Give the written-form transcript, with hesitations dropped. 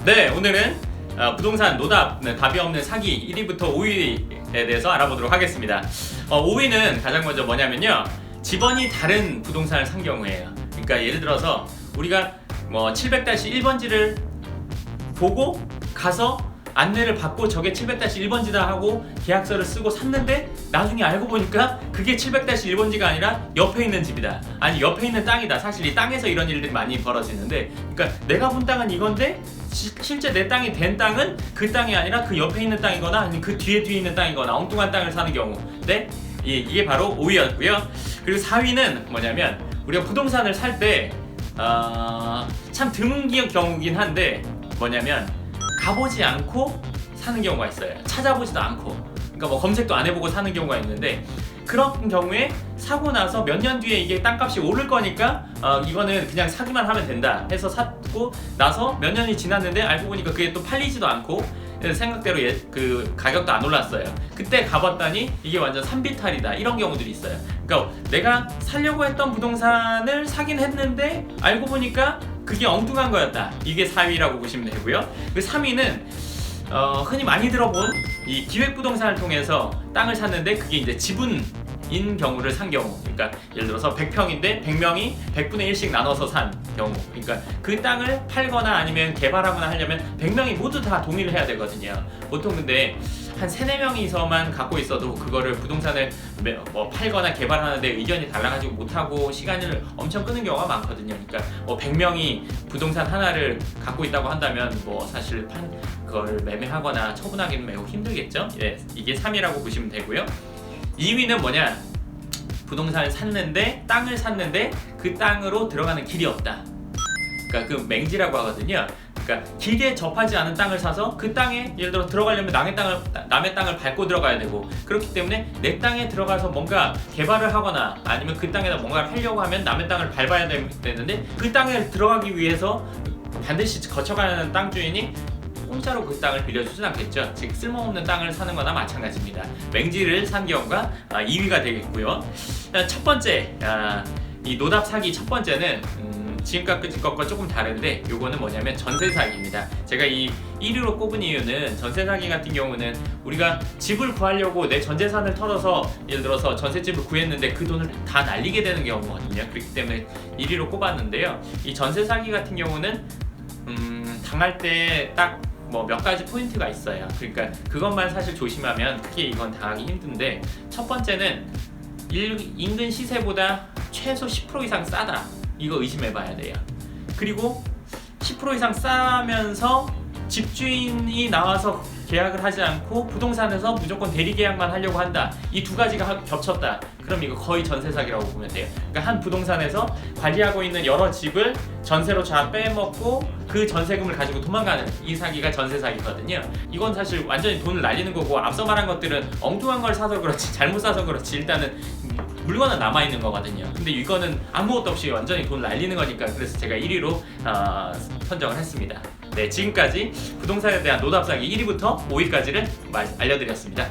네, 오늘은 부동산 노답, 답이 없는 사기 1위부터 5위에 대해서 알아보도록 하겠습니다. 5위는 가장 먼저 뭐냐면요, 집원이 다른 부동산을 산 경우예요. 그러니까 예를 들어서 우리가 뭐 700-1번지를 보고 가서 안내를 받고 저게 700-1번지다 하고 계약서를 쓰고 샀는데 나중에 알고 보니까 그게 700-1번지가 아니라 옆에 있는 집이다, 아니 옆에 있는 땅이다. 사실 이 땅에서 이런 일들이 많이 벌어지는데, 그러니까 내가 본 땅은 이건데 실제 내 땅이 된 땅은 그 땅이 아니라 그 옆에 있는 땅이거나 아니면 그 뒤에 있는 땅이거나 엉뚱한 땅을 사는 경우. 네? 이게 바로 5위였고요. 그리고 4위는 뭐냐면, 우리가 부동산을 살 때 참 드문 경우긴 한데 뭐냐면 가보지 않고 사는 경우가 있어요. 찾아보지도 않고, 그러니까 뭐 검색도 안 해보고 사는 경우가 있는데, 그런 경우에 사고 나서 몇 년 뒤에 이게 땅값이 오를 거니까 이거는 그냥 사기만 하면 된다 해서 샀고 나서 몇 년이 지났는데 알고 보니까 그게 또 팔리지도 않고 생각대로 그 가격도 안 올랐어요. 그때 가봤더니 이게 완전 산비탈이다, 이런 경우들이 있어요. 그러니까 내가 살려고 했던 부동산을 사긴 했는데 알고 보니까 그게 엉뚱한 거였다. 이게 4위라고 보시면 되고요. 그 3위는 흔히 많이 들어본 이 기획부동산을 통해서 땅을 샀는데 그게 이제 지분인 경우를 산 경우. 그러니까 예를 들어서 100평인데 100명이 100분의 1씩 나눠서 산 경우. 그러니까 그 땅을 팔거나 아니면 개발하거나 하려면 100명이 모두 다 동의를 해야 되거든요. 보통 근데 한 3-4명이서만 갖고 있어도 그거를 부동산을 뭐 팔거나 개발하는데 의견이 달라가지고 못하고 시간을 엄청 끄는 경우가 많거든요. 그러니까 뭐 100명이 부동산 하나를 갖고 있다고 한다면 뭐 사실 그거를 매매하거나 처분하기는 매우 힘들겠죠. 예, 이게 3위라고 보시면 되고요. 2위는 뭐냐, 부동산을 샀는데 땅을 샀는데 그 땅으로 들어가는 길이 없다. 그러니까 그 맹지라고 하거든요. 그러니까 길게 접하지 않은 땅을 사서 그 땅에 예를 들어 들어가려면 남의 땅을 밟고 들어가야 되고, 그렇기 때문에 내 땅에 들어가서 뭔가 개발을 하거나 아니면 그 땅에다 뭔가를 하려고 하면 남의 땅을 밟아야 되는데, 그 땅에 들어가기 위해서 반드시 거쳐가는 땅 주인이 공짜로 그 땅을 빌려주진 않겠죠. 즉 쓸모없는 땅을 사는 거나 마찬가지입니다. 맹지를 산 경우가 2위가 되겠고요. 첫 번째, 이 노답 사기 첫 번째는 지금까지 것과 조금 다른데, 요거는 뭐냐면 전세 사기입니다. 제가 이 1위로 꼽은 이유는, 전세 사기 같은 경우는 우리가 집을 구하려고 내 전 재산을 털어서 예를 들어서 전셋집을 구했는데 그 돈을 다 날리게 되는 경우거든요. 그렇기 때문에 1위로 꼽았는데요. 이 전세 사기 같은 경우는 당할 때 딱 뭐 몇 가지 포인트가 있어요. 그러니까 그것만 사실 조심하면 크게 이건 당하기 힘든데, 첫 번째는 인근 시세보다 최소 10% 이상 싸다, 이거 의심해봐야 돼요. 그리고 10% 이상 싸면서 집주인이 나와서 계약을 하지 않고 부동산에서 무조건 대리계약만 하려고 한다, 이 두 가지가 겹쳤다, 그럼 이거 거의 전세 사기라고 보면 돼요. 그러니까 한 부동산에서 관리하고 있는 여러 집을 전세로 다 빼먹고 그 전세금을 가지고 도망가는 이 사기가 전세 사기거든요. 이건 사실 완전히 돈을 날리는 거고, 앞서 말한 것들은 엉뚱한 걸 사서 그렇지, 잘못 사서 그렇지 일단은 물건은 남아있는 거거든요. 근데 이거는 아무것도 없이 완전히 돈 날리는 거니까, 그래서 제가 1위로 선정을 했습니다. 네, 지금까지 부동산에 대한 노답 사기 1위부터 5위까지를 알려드렸습니다.